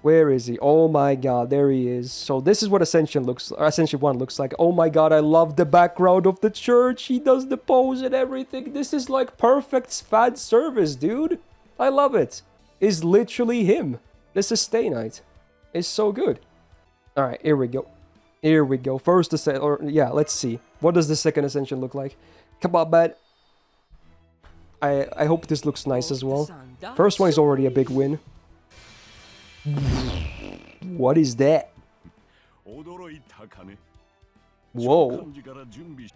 Where is he? Oh my god, there he is. So this is what Ascension 1 looks like. Oh my god, I love the background of the church. He does the pose and everything. This is like perfect fan service, dude. I love it. It's literally him. The Sustain Knight. It's so good. Alright, here we go. Here we go. First Ascension, or yeah, let's see. What does the second Ascension look like? Come on, man. I hope this looks nice as well. First one is already a big win. What is that? Whoa.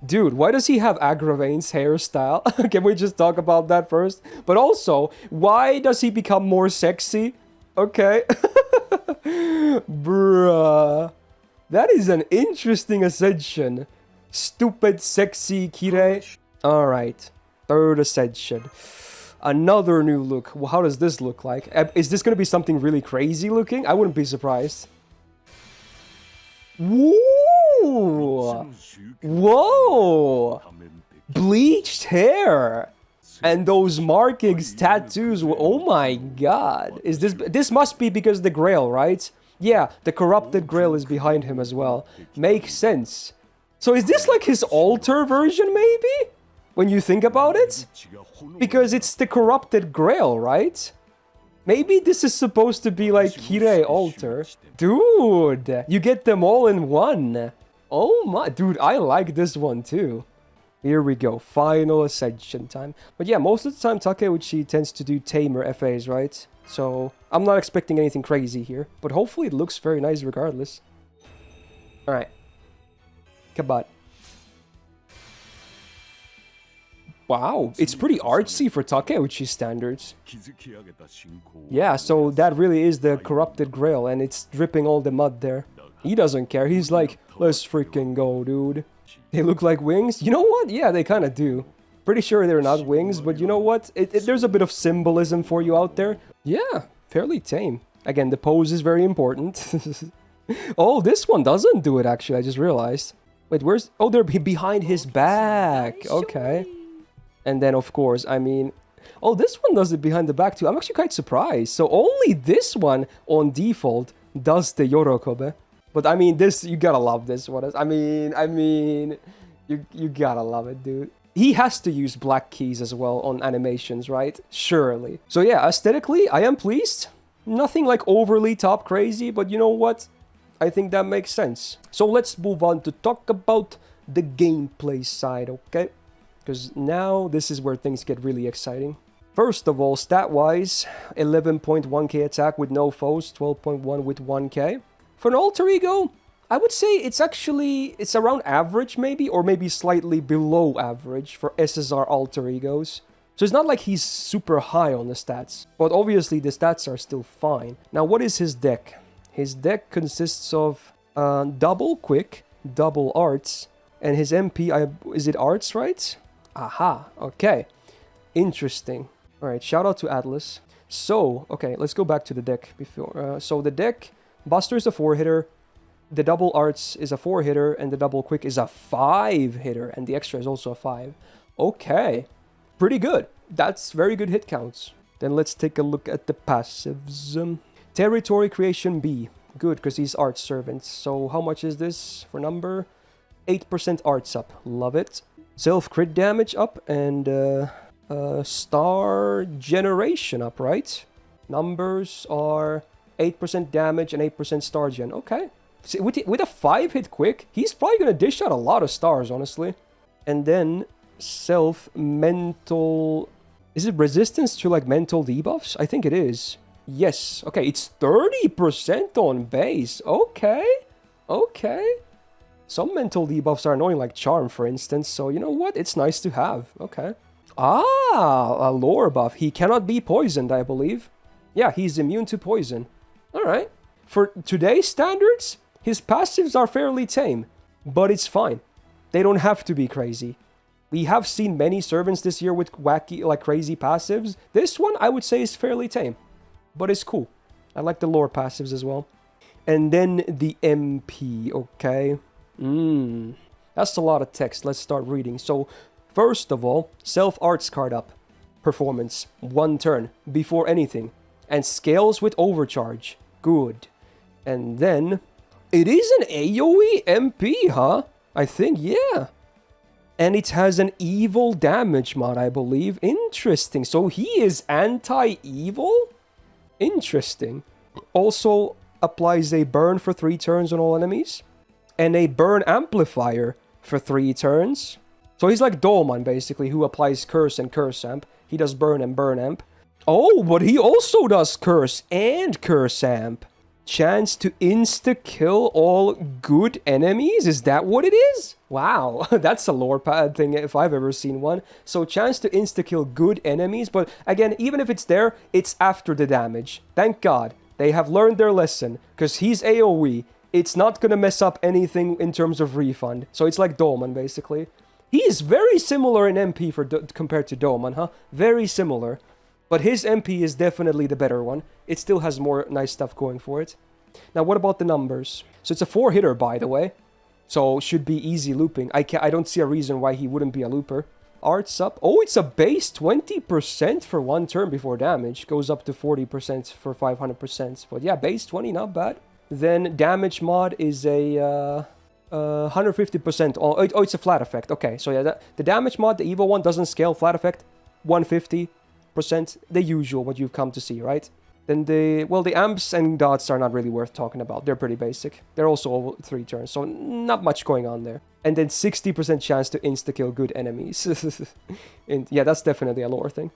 Dude, why does he have Agravain's hairstyle? Can we just talk about that first? But also, why does he become more sexy? Okay. Bruh. That is an interesting Ascension. Stupid, sexy Kirei. Alright. Third Ascension. Another new look. Well, how does this look like? Is this going to be something really crazy looking? I wouldn't be surprised. Whoa! Whoa! Bleached hair! And those markings, tattoos. Oh my god. Is this must be because the Grail, right? Yeah, the corrupted Grail is behind him as well. Makes sense. So is this like his altar version, maybe? When you think about it? Because it's the corrupted Grail, right? Maybe this is supposed to be like Kirei altar. Dude, you get them all in one. Oh my, dude, I like this one too. Here we go, final Ascension time. But yeah, most of the time Takeuchi tends to do tamer FAs, right? So I'm not expecting anything crazy here. But hopefully it looks very nice regardless. Alright. Come on. Wow, it's pretty artsy for Takeuchi standards. Yeah, so that really is the corrupted Grail, and it's dripping all the mud there. He doesn't care, he's like, let's freaking go, dude. They look like wings? You know what? Yeah, they kind of do. Pretty sure they're not wings, but you know what? There's a bit of symbolism for you out there. Yeah, fairly tame. Again, the pose is very important. Oh, this one doesn't do it, actually, I just realized. Wait, where's... Oh, they're behind his back. Okay. And then, of course, I mean... Oh, this one does it behind the back, too. I'm actually quite surprised. So only this one, on default, does the Yorokobe. But, I mean, this... You gotta love this one. I mean... You gotta love it, dude. He has to use black keys as well on animations, right? Surely. So, yeah, aesthetically, I am pleased. Nothing, like, overly top crazy, but you know what? I think that makes sense. So, let's move on to talk about the gameplay side, okay? Because now this is where things get really exciting. First of all, stat-wise, 11.1k attack with no foes, 12.1 with 1k. For an alter ego, I would say it's around average maybe, or maybe slightly below average for SSR alter egos. So it's not like he's super high on the stats, but obviously the stats are still fine. Now what is his deck? His deck consists of double quick, double arts, and his MP, is it arts, right? Aha, okay. Interesting. Alright, shout out to Atlas. So, okay, let's go back to the deck before. So the deck, Buster is a 4-hitter, the double arts is a 4-hitter, and the double quick is a 5-hitter, and the extra is also a 5. Okay, pretty good. That's very good hit counts. Then let's take a look at the passives. Territory Creation B. Good, because he's Arts Servant. So how much is this for number? 8% arts up. Love it. Self-crit damage up and star generation up, right? Numbers are 8% damage and 8% star gen. Okay. See, with a 5-hit quick, he's probably going to dish out a lot of stars, honestly. And then self-mental... Is it resistance to, like, mental debuffs? I think it is. Yes. Okay, it's 30% on base. Okay. Okay. Some mental debuffs are annoying, like Charm, for instance. So, you know what? It's nice to have. Okay. Ah, a lore buff. He cannot be poisoned, I believe. Yeah, he's immune to poison. Alright. For today's standards, his passives are fairly tame. But it's fine. They don't have to be crazy. We have seen many servants this year with wacky, like crazy passives. This one, I would say, is fairly tame. But it's cool. I like the lore passives as well. And then the MP, okay. That's a lot of text. Let's start reading. So, first of all, self-arts card up. Performance, 1 turn, before anything. And scales with overcharge. Good. And then... It is an AoE MP, huh? I think, yeah. And it has an evil damage mod, I believe. Interesting. So he is anti-evil? Interesting. Also applies a burn for 3 turns on all enemies. And a burn amplifier for 3 turns. So he's like Dolman, basically, who applies curse and curse amp. He does burn and burn amp. Oh, but he also does curse and curse amp. Chance to insta-kill all good enemies? Is that what it is? Wow, that's a lore pad thing if I've ever seen one. So chance to insta-kill good enemies, but again, even if it's there, it's after the damage. Thank God, they have learned their lesson, because he's AoE. It's not gonna mess up anything in terms of refund. So it's like Dolman, basically. He is very similar in MP compared to Dolman, huh? Very similar. But his MP is definitely the better one. It still has more nice stuff going for it. Now, what about the numbers? So it's a 4-hitter, by the way. So should be easy looping. I don't see a reason why he wouldn't be a looper. Arts up. Oh, it's a base 20% for 1 turn before damage. Goes up to 40% for 500%. But yeah, base 20, not bad. Then damage mod is a 150%. Oh, it's a flat effect. Okay, so yeah, the damage mod, the evil one, doesn't scale. Flat effect, 150%. The usual, what you've come to see, right? Then the amps and dots are not really worth talking about. They're pretty basic. They're also all 3 turns, so not much going on there. And then 60% chance to insta-kill good enemies. And yeah, that's definitely a lore thing.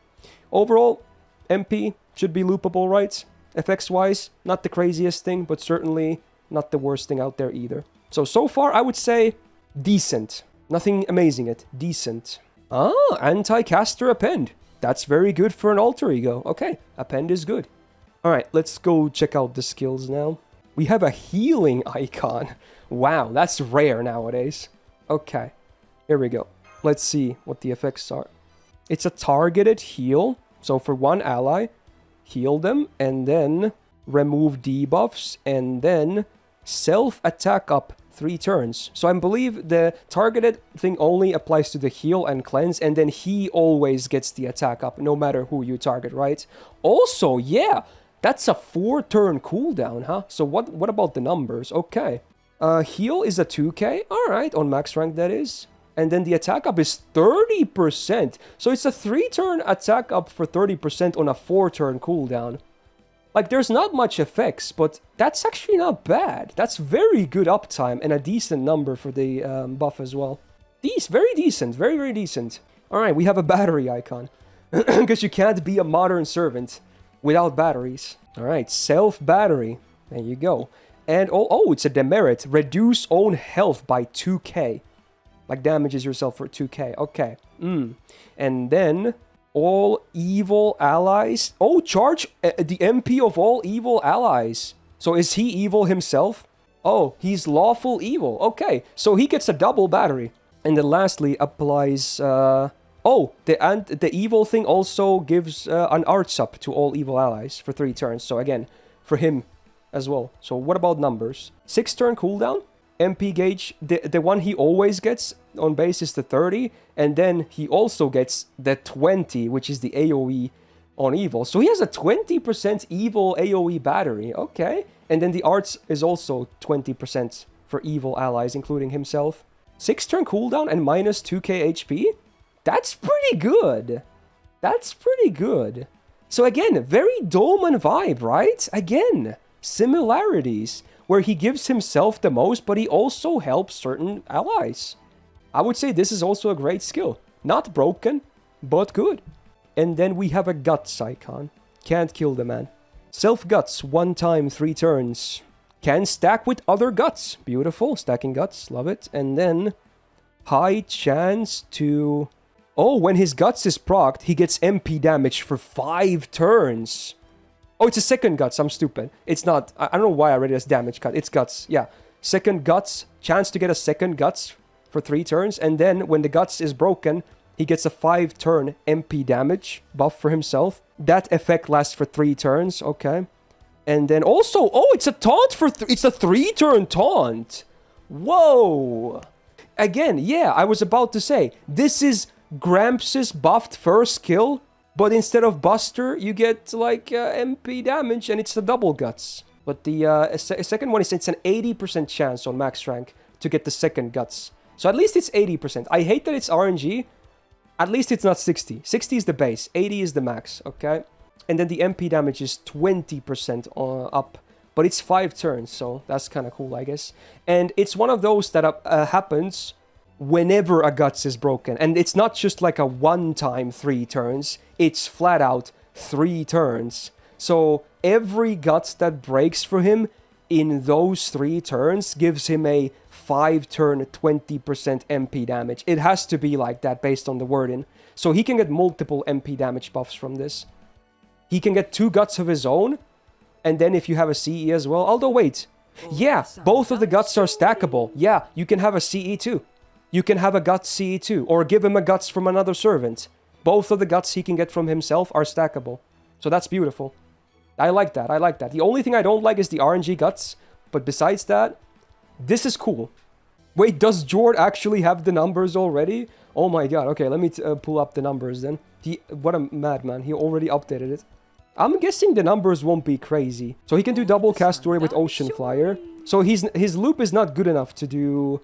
Overall, MP should be loopable, right? FX-wise, not the craziest thing, but certainly not the worst thing out there either. So far, I would say decent. Nothing amazing yet. Decent. Ah, anti-caster append. That's very good for an alter ego. Okay, append is good. Alright, let's go check out the skills now. We have a healing icon. Wow, that's rare nowadays. Okay, here we go. Let's see what the effects are. It's a targeted heal. So for 1 ally, heal them, and then remove debuffs, and then self-attack up 3 turns. So I believe the targeted thing only applies to the heal and cleanse, and then he always gets the attack up, no matter who you target, right? Also, yeah, that's a 4-turn cooldown, huh? So what about the numbers? Okay. Heal is a 2k, alright, on max rank that is. And then the attack up is 30%. So it's a 3-turn attack up for 30% on a 4-turn cooldown. Like, there's not much effects, but that's actually not bad. That's very good uptime and a decent number for the buff as well. Very decent. Very, very decent. Alright, we have a battery icon. Because you can't be a modern servant without batteries. Alright, self-battery. There you go. And, oh, it's a demerit. Reduce own health by 2k. Like, damages yourself for 2k. Okay. And then... all evil allies. Oh, charge the MP of all evil allies. So is he evil himself? Oh, he's lawful evil. Okay, so he gets a double battery. And then lastly applies... the evil thing also gives an arts up to all evil allies for 3 turns. So again, for him as well. So what about numbers? 6-turn cooldown. MP gauge, the one he always gets on base is the 30, and then he also gets the 20, which is the AoE on evil. So he has a 20% evil AoE battery, okay. And then the arts is also 20% for evil allies, including himself. 6-turn cooldown and minus 2k HP? That's pretty good. That's pretty good. So again, very Dolman vibe, right? Again, similarities. Where he gives himself the most, but he also helps certain allies. I would say this is also a great skill. Not broken, but good. And then we have a guts icon. Can't kill the man. Self-guts, 1 time, 3 turns. Can stack with other guts. Beautiful, stacking guts, love it. And then high chance to... oh, when his guts is procced, he gets MP damage for 5 turns. Oh, it's a second guts. I'm stupid. It's not. I don't know why I read it as damage cut. It's guts. Yeah. Second guts. Chance to get a second guts for 3 turns. And then when the guts is broken, he gets a 5-turn MP damage buff for himself. That effect lasts for 3 turns. Okay. And then also, oh, it's a taunt for... it's a 3-turn taunt. Whoa. Again, yeah, I was about to say, this is Gramps' buffed first skill. But instead of Buster, you get, like, MP damage, and it's the double guts. But the second one is it's an 80% chance on max rank to get the second guts. So at least it's 80%. I hate that it's RNG. At least it's not 60. 60 is the base. 80 is the max, okay? And then the MP damage is 20% up. But it's 5 turns, so that's kind of cool, I guess. And it's one of those that happens whenever a guts is broken. And it's not just like a one-time 3 turns. It's flat out 3 turns. So every guts that breaks for him in those 3 turns gives him a 5-turn 20% MP damage. It has to be like that based on the wording. So he can get multiple MP damage buffs from this. He can get 2 guts of his own. And then if you have a CE as well. Although wait. Yeah, both of the guts are stackable. Yeah, you can have a CE too. You can have a guts CE too. Or give him a guts from another servant. Both of the guts he can get from himself are stackable. So that's beautiful. I like that. I like that. The only thing I don't like is the RNG guts. But besides that, this is cool. Wait, does Jord actually have the numbers already? Oh my god. Okay, let me pull up the numbers then. What a madman. He already updated it. I'm guessing the numbers won't be crazy. So he can do double cast story with Ocean Flyer. So his loop is not good enough to do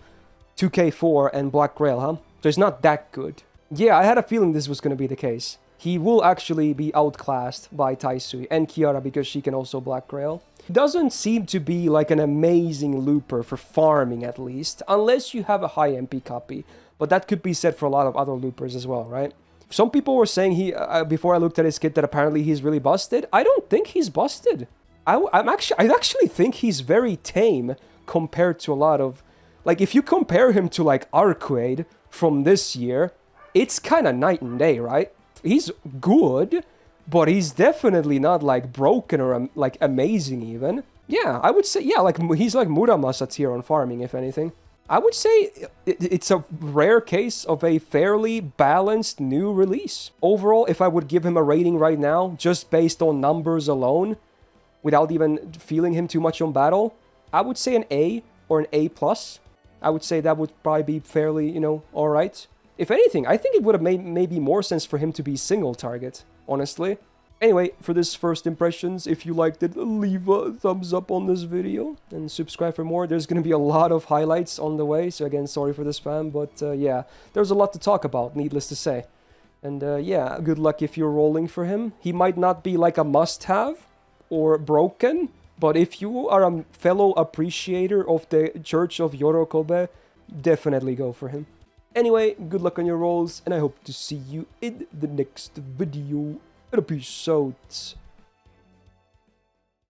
2k4 and Black Grail, huh? So it's not that good. Yeah, I had a feeling this was going to be the case. He will actually be outclassed by Taisui and Kiara because she can also Black Grail. Doesn't seem to be like an amazing looper for farming at least, unless you have a high MP copy. But that could be said for a lot of other loopers as well, right? Some people were saying before I looked at his kit that apparently he's really busted. I don't think he's busted. I actually think he's very tame compared to a lot of... Like, if you compare him to, like, Arcuade from this year, it's kind of night and day, right? He's good, but he's definitely not, like, broken or, like, amazing even. Yeah, I would say, yeah, like, he's like Muramasa tier on farming, if anything. I would say it's a rare case of a fairly balanced new release. Overall, if I would give him a rating right now, just based on numbers alone, without even feeling him too much on battle, I would say an A or an A+. I would say that would probably be fairly, you know, alright. If anything, I think it would have made maybe more sense for him to be single target, honestly. Anyway, for this first impressions, if you liked it, leave a thumbs up on this video and subscribe for more. There's going to be a lot of highlights on the way, so again, sorry for the spam, but yeah, there's a lot to talk about, needless to say. And yeah, good luck if you're rolling for him. He might not be like a must-have or broken, but if you are a fellow appreciator of the Church of Yorokobe, definitely go for him. Anyway, good luck on your rolls, and I hope to see you in the next video. Peace out.